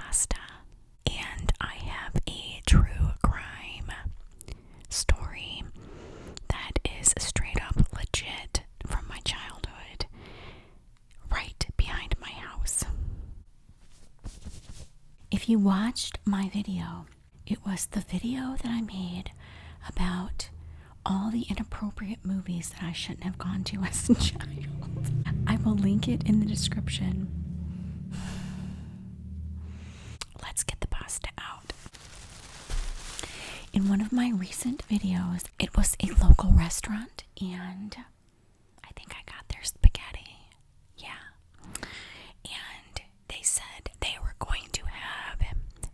pasta. And I have a true crime story that is straight up legit from my childhood right behind my house. If you watched my video, it was the video that I made about all the inappropriate movies that I shouldn't have gone to as a child. I will link it in the description. Let's get the pasta out. In one of my recent videos, it was a local restaurant, and I think I got their spaghetti. Yeah. And they said they were going to have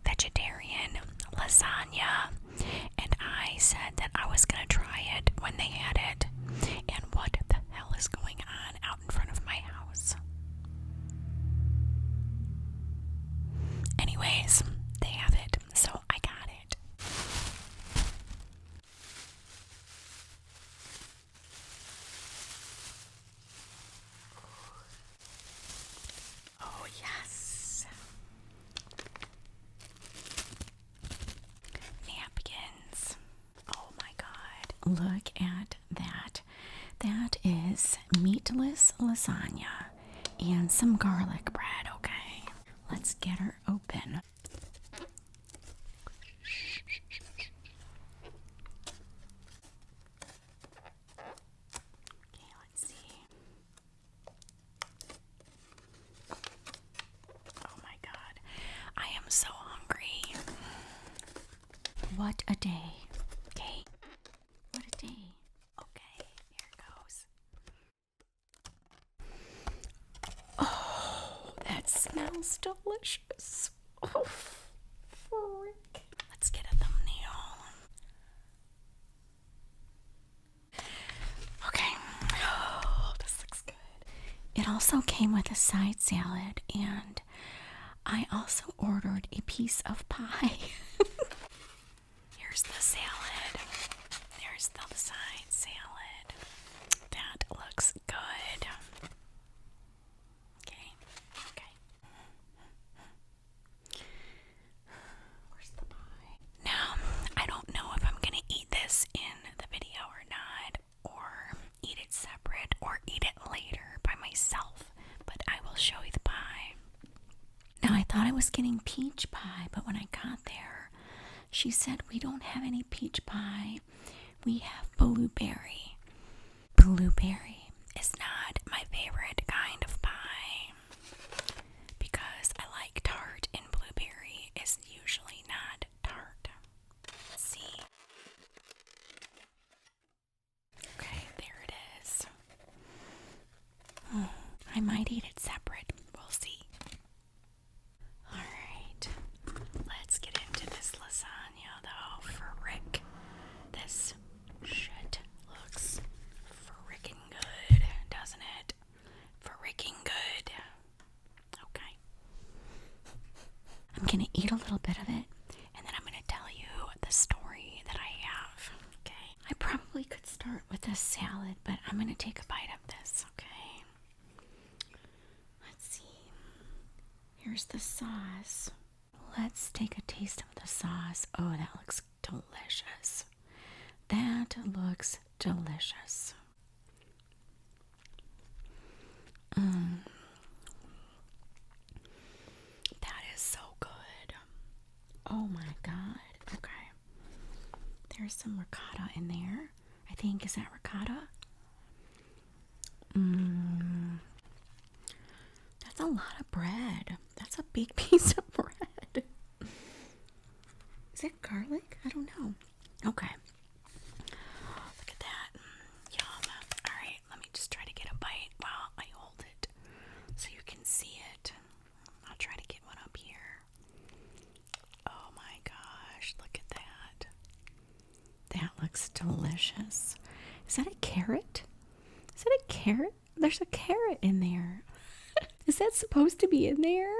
vegetarian lasagna, and I said that I was going to try it when they had it. And what the hell is going on out in front of my house? Anyways, they have it, so I got it. Oh, yes. Napkins. Oh my God. Look at that. That is meatless lasagna and some garlic bread, okay? Let's get her open. Okay, let's see. Oh my God. I am so hungry. What a day. Okay. What a day. Okay, here it goes. Oh, that smells delicious. Oh, frick. Let's get a thumbnail. Okay. Oh, this looks good. It also came with a side salad, and I also ordered a piece of pie. Here's the salad. There's the side salad. That looks good. Okay. Where's the pie? Now, I don't know if I'm going to eat this in the video or not, or eat it separate, or eat it later by myself, but I will show you the pie. Now, I thought I was getting peach pie, but when I got there, she said, we don't have any peach pie. We have blueberry. Blueberry is not my favorite kind of pie because I like tart, and blueberry is usually not tart. Let's see. Okay, there it is. I might eat it separate. We'll see. Alright, let's get into this lasagna though. Frick. This shit looks frickin' good, doesn't it? Frickin' good. Okay. I'm gonna eat a little bit of it, and then I'm gonna tell you the story that I have. Okay. I probably could start with a salad, but I'm gonna take a bite of this, okay? Let's see. Here's the sauce. Let's take a taste of the sauce. Oh, that looks delicious. That looks delicious. That is so good. Oh my God. Okay. There's some ricotta in there. I think, is that ricotta? That's a lot of bread. That's a big piece of bread. Is it garlic? I don't know. Okay. Look at that. Yum. Alright, let me just try to get a bite while I hold it so you can see it. I'll try to get one up here. Oh my gosh, look at that. That looks delicious. Is that a carrot? Is that a carrot? There's a carrot in there. Is that supposed to be in there?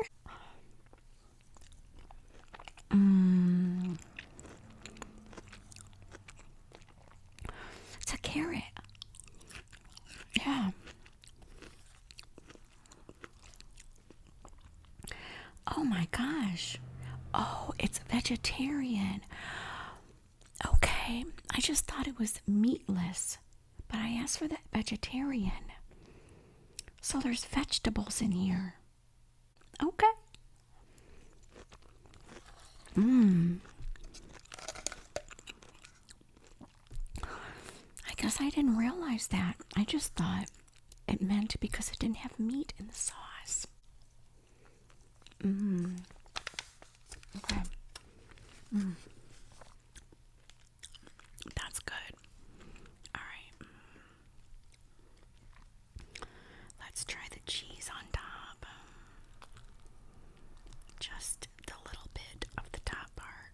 It's a carrot. Yeah. Oh my gosh. Oh, it's vegetarian. Okay, I just thought it was meatless, but I asked for that vegetarian. So there's vegetables in here. Okay. Mmm. I guess I didn't realize that. I just thought it meant because it didn't have meat in the sauce. Mmm. Okay. Mmm. That's good. All right. Let's try the cheese on top. Just the little bit of the top part.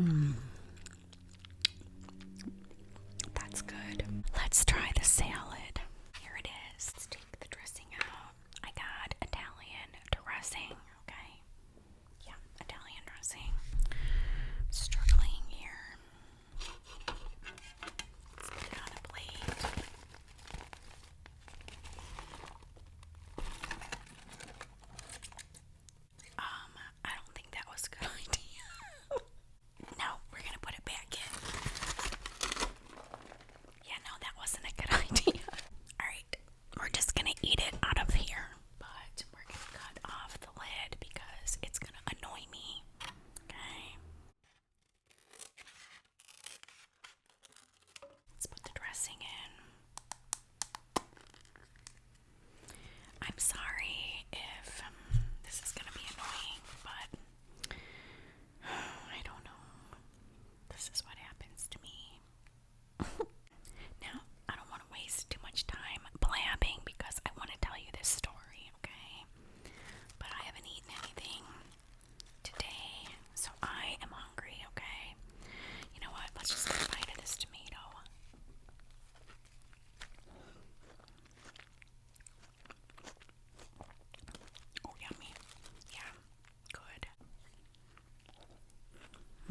Mmm. That's good. Let's try the salad. Here it is. Let's take the dressing out. I got Italian dressing, okay? Yeah, Italian dressing. Struggling here. Let's put it on a plate. I don't think that was a good idea. No, we're gonna put it back in. Yeah, no, that wasn't a good idea. Alright, we're just gonna eat it out of here. But we're gonna cut off the lid because it's gonna annoy me. Okay. Let's put the dressing in. I'm sorry if this is gonna be annoying, but I don't know. This is what happens to me. Now, I don't want to waste too much time blabbing because I want to tell you this story, okay? But I haven't eaten anything today, so I am hungry, okay? You know what? Let's just get a bite of this tomato. Oh, yummy. Yeah, good.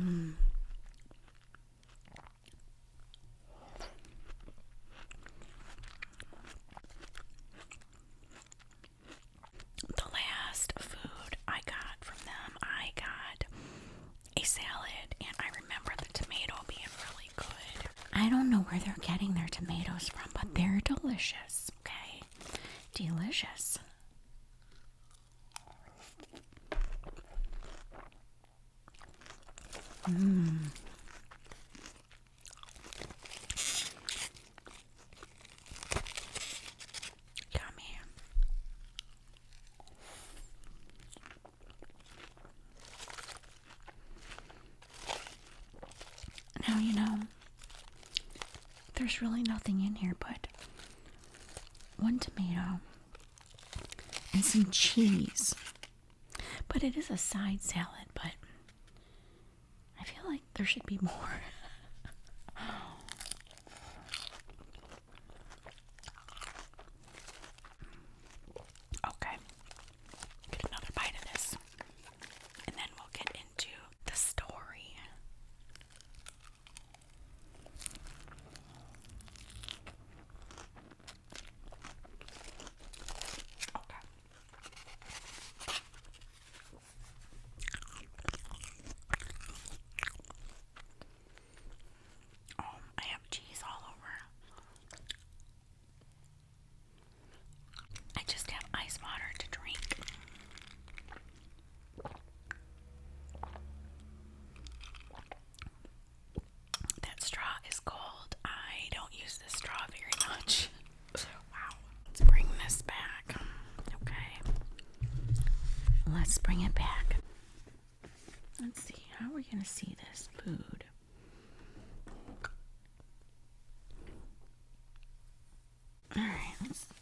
Mmm. The last food I got from them, I got a salad, and I remember the tomato being really good. I don't know where they're getting their tomatoes from, but they're delicious, okay? Delicious. Mmm. Yummy. Now, you know, there's really nothing in here but one tomato and some cheese. But it is a side salad, but I feel like there should be more. Okay. Get another bite of this. And then we'll get into the story. Okay. Oh, I have cheese all over. I just have ice water to drink. That straw is cold. I don't use this straw very much. Wow. Let's bring this back. Okay. Let's bring it back. Let's see. How are we going to see this food? Alright,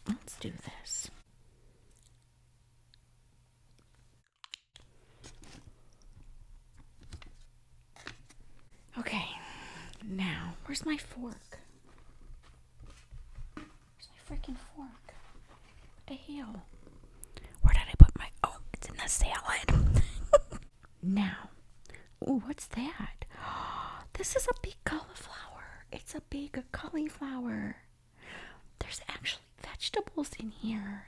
let's do this. Okay, now, where's my fork? Where's my freaking fork? What the hell? Where did I put my... Oh, it's in the salad. Now, oh, what's that? This is a big cauliflower. It's a big cauliflower. There's actually vegetables in here.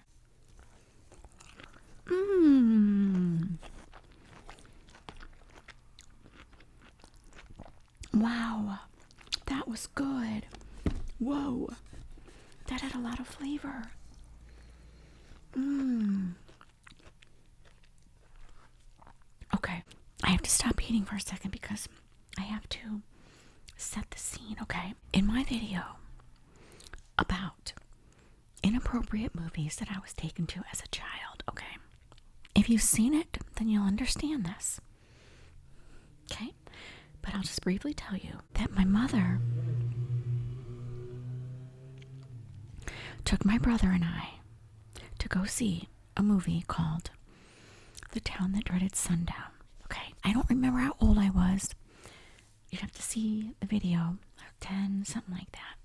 Mmm. Wow. That was good. Whoa. That had a lot of flavor. Mmm. Okay. I have to stop eating for a second because I have to set the scene, okay? In my video about inappropriate movies that I was taken to as a child, okay? If you've seen it, then you'll understand this. Okay? But I'll just briefly tell you that my mother took my brother and I to go see a movie called The Town That Dreaded Sundown. Okay? I don't remember how old I was. You'd have to see the video. 10, something like that.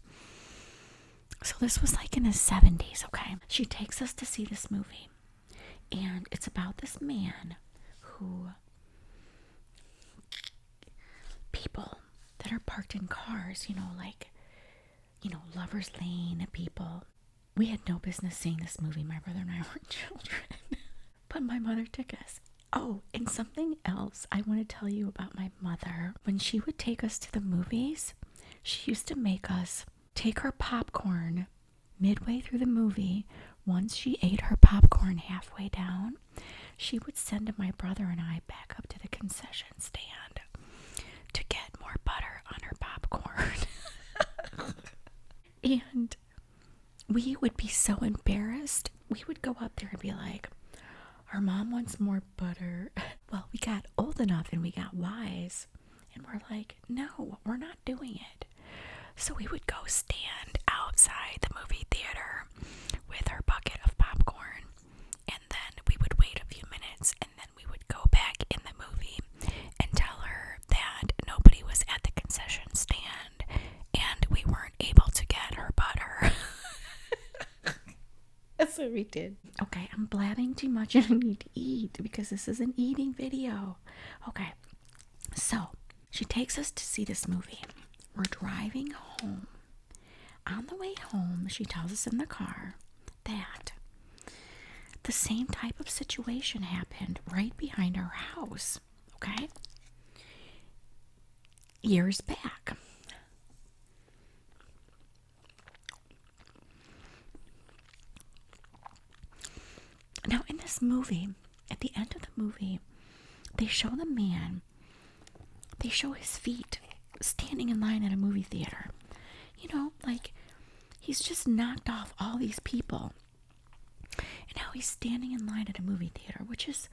So this was like in the 70s, okay? She takes us to see this movie. And it's about this man who... people that are parked in cars, Lover's Lane people. We had no business seeing this movie. My brother and I were children. But my mother took us. Oh, and something else I want to tell you about my mother. When she would take us to the movies, she used to make us take her popcorn midway through the movie. Once she ate her popcorn halfway down, she would send my brother and I back up to the concession stand to get more butter on her popcorn. And we would be so embarrassed. We would go up there and be like, our mom wants more butter. Well, we got old enough and we got wise. And we're like, no, we're not doing it. So we would go stand outside the movie theater with her bucket of popcorn. And then we would wait a few minutes. And then we would go back in the movie and tell her that nobody was at the concession stand. And we weren't able to get her butter. That's what we did. Okay, I'm blabbing too much and I need to eat because this is an eating video. Okay, so she takes us to see this movie. We're driving home. On the way home, she tells us in the car that the same type of situation happened right behind our house. Okay? Years back. Now, in this movie, at the end of the movie, they show the man, they show his feet standing in line at a movie theater. Like he's just knocked off all these people. And now he's standing in line at a movie theater, which is,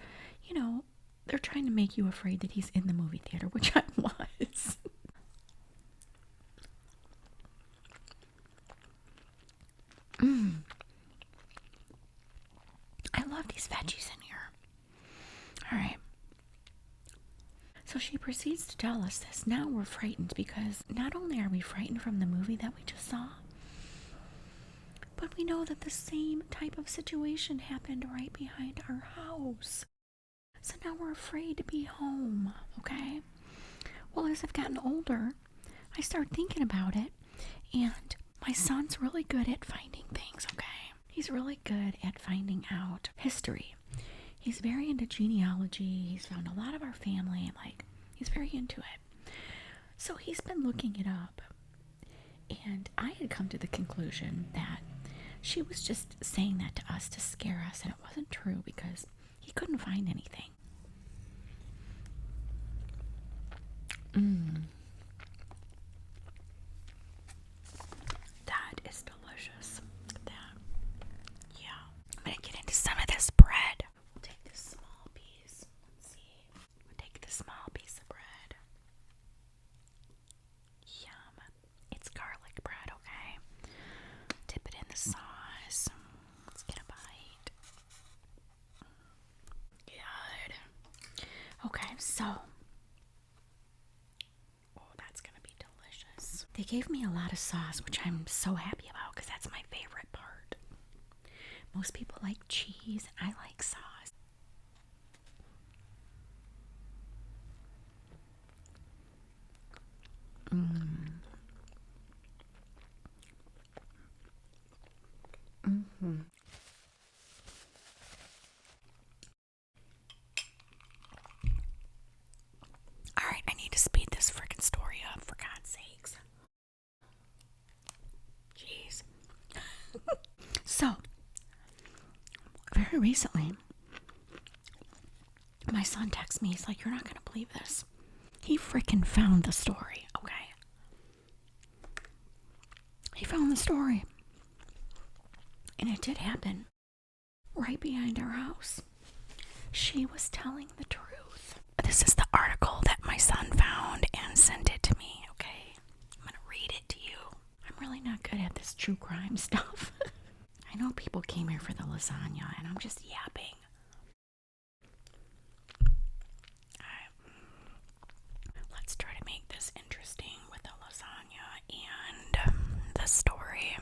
they're trying to make you afraid that he's in the movie theater, which I was. I love these veggies in here. All right. So she proceeds to tell us this. Now we're frightened because not only are we frightened from the movie that we just saw, but we know that the same type of situation happened right behind our house. So now we're afraid to be home, okay? Well, as I've gotten older, I start thinking about it, and my son's really good at finding things, okay? He's really good at finding out history. He's very into genealogy. He's found a lot of our family. He's very into it. So he's been looking it up. And I had come to the conclusion that she was just saying that to us to scare us. And it wasn't true because he couldn't find anything. That is delicious. Yeah. I'm going to get into some of this bread. We'll take this small piece. Let's see. We'll take this small piece of bread. Yum. It's garlic bread, okay? Dip it in the sauce. Let's get a bite. Good. Okay, so. Oh, that's going to be delicious. They gave me a lot of sauce, which I'm so happy about because that's my favorite part. Most people like cheese, and I like sauce. Alright, I need to speed this freaking story up, for God's sakes. Jeez. So, very recently, my son texts me. He's like, "You're not going to believe this." He freaking found the story, okay? He found the story. And it did happen right behind our house. She was telling the truth. This is the article that my son found and sent it to me, okay? I'm going to read it to you. I'm really not good at this true crime stuff. I know people came here for the lasagna, and I'm just yapping. Let's try to make this interesting with the lasagna and the story.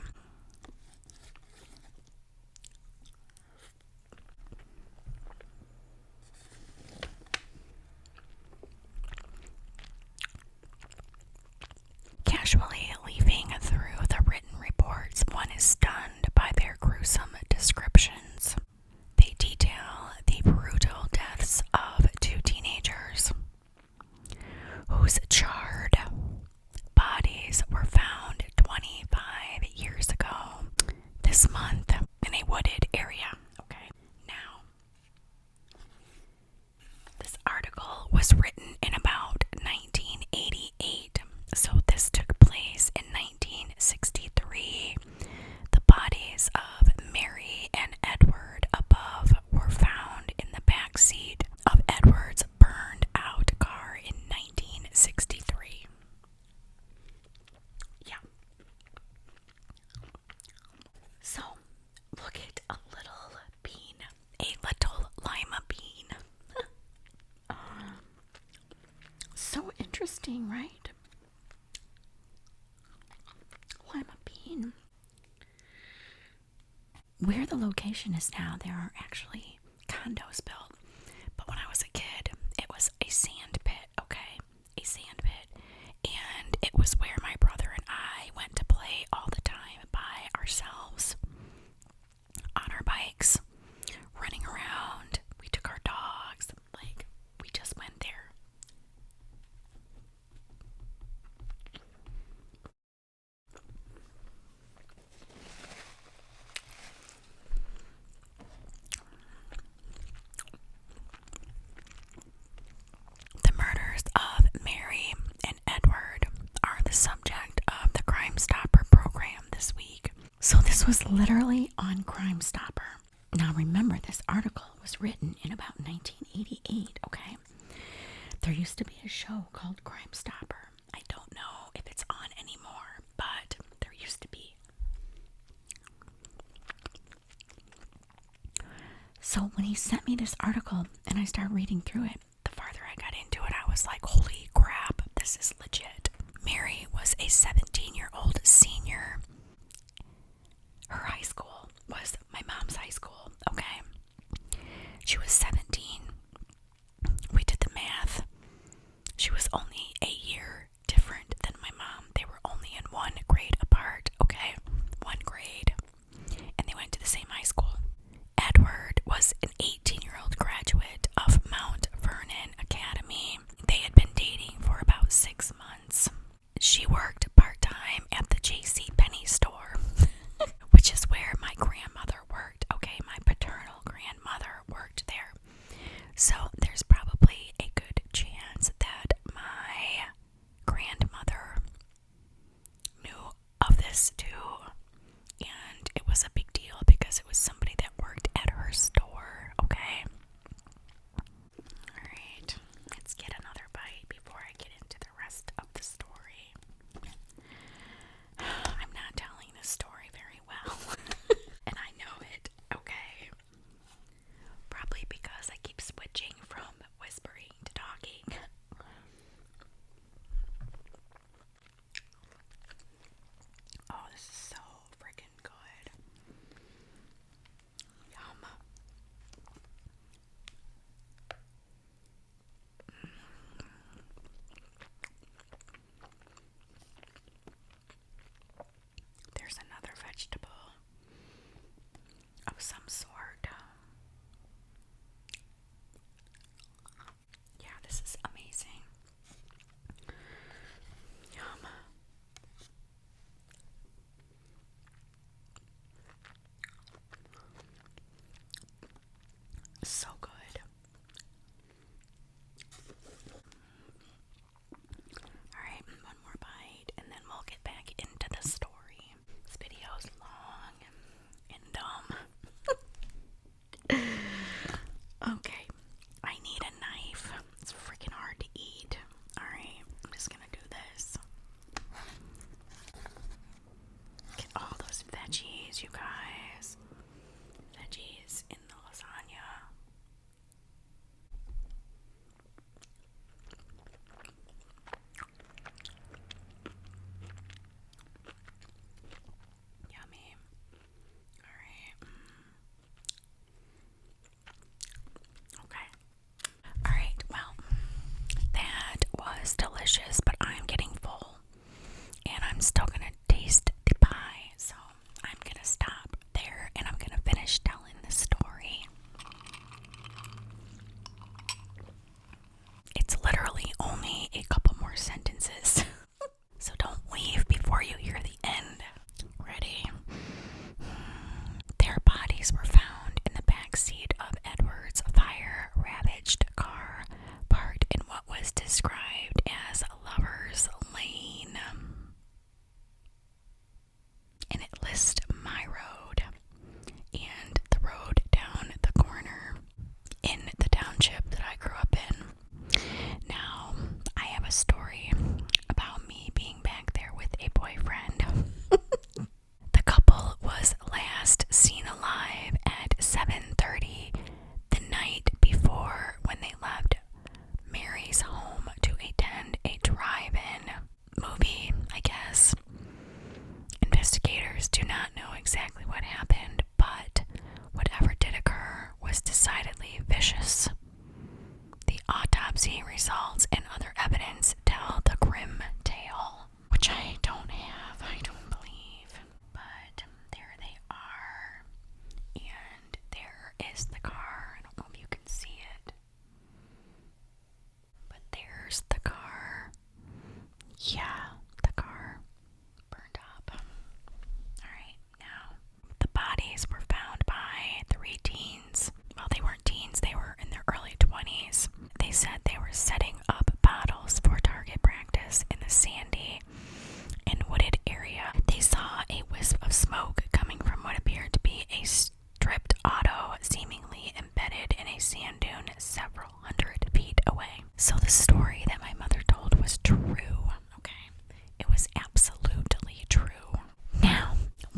Casually leafing through the written reports, one is stunned by their gruesome descriptions. They detail the brutal deaths of two teenagers whose charred bodies were found 25 years ago this month in a wooded area. Okay, now, this article was written in about 1988, so this took place in 1963. The bodies of Mary and Edward above were found in the back seat of Edward's burned out car in 1963. Yeah. So, look at a little bean. A little lima bean. So interesting, right? Lima bean. Where the location is now, there are actually condos built. But when I was a kid, it was a sand pit, okay? A sand pit. And it was where my brother and I went to play all the time by ourselves. On our bikes. Running around. We took our dogs. Like, we just went there. The murders of Mary and Edward are the subject of the Crime Stopper program this week. So this was literally on Crime Stopper. Now remember, this article was written in about 1988, okay? There used to be a show called Crime Stopper. I don't know if it's on anymore, but there used to be. So when he sent me this article and I started reading through it, the farther I got into it, I was like, holy crap, this is legit. Mary was a 17-year-old senior. Her high school was my mom's high school, okay? She was 17. We did the math. She was only a year different than my mom. They were only in one grade apart, okay? One grade. And they went to the same high school. Edward was an 18-year-old graduate of Mount Vernon Academy. They had been dating for about 6 months. She worked part-time at the JCPenney store, which is where my grandmother worked. Okay, my paternal grandmother worked there. So there's probably a good chance that my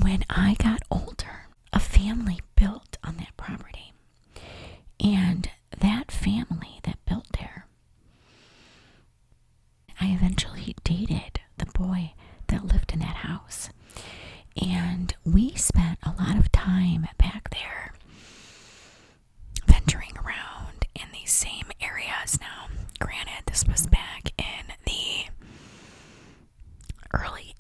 when I got older, a family built on that property. And that family that built there, I eventually dated the boy that lived in that house. And we spent a lot of time back there venturing around in these same areas. Now, granted, this was back in the early